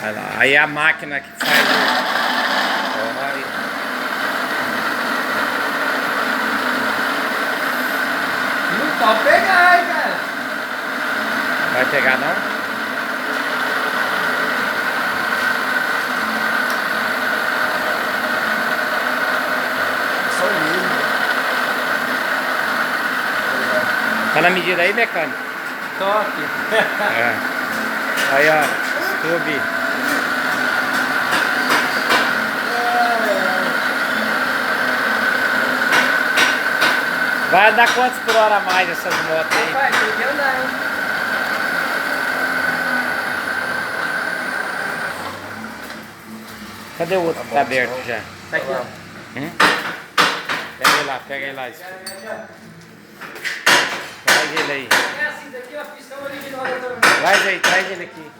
Olha lá. Aí a máquina que faz Não pode pegar, hein, cara. Vai pegar não? Só mesmo. Tá na medida aí, mecânico? Top. É. Aí, ó, Scooby. Vai andar quantos por hora a mais essas motos aí? Vai, tem que andar, hein? Cadê o outro que tá aberto já? Tá aqui, ó. Pega ele lá. Traz ele aí. É assim, daqui, ó, pistão original da torneira. Traz ele aqui.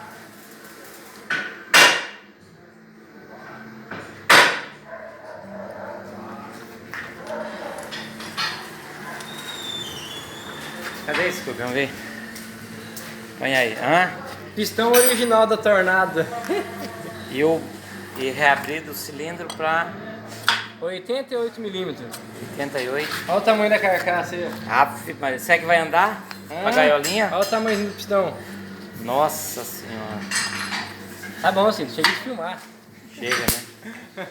Cadê esse Scooby? Vamos ver. Põe aí. Pistão original da tornada. E reabrir do cilindro para 88 milímetros. 88. Olha o tamanho da carcaça aí. Mas será que vai andar? A gaiolinha? Olha o tamanho do pistão. Nossa senhora. Tá bom, assim, chega de filmar. Chega, né?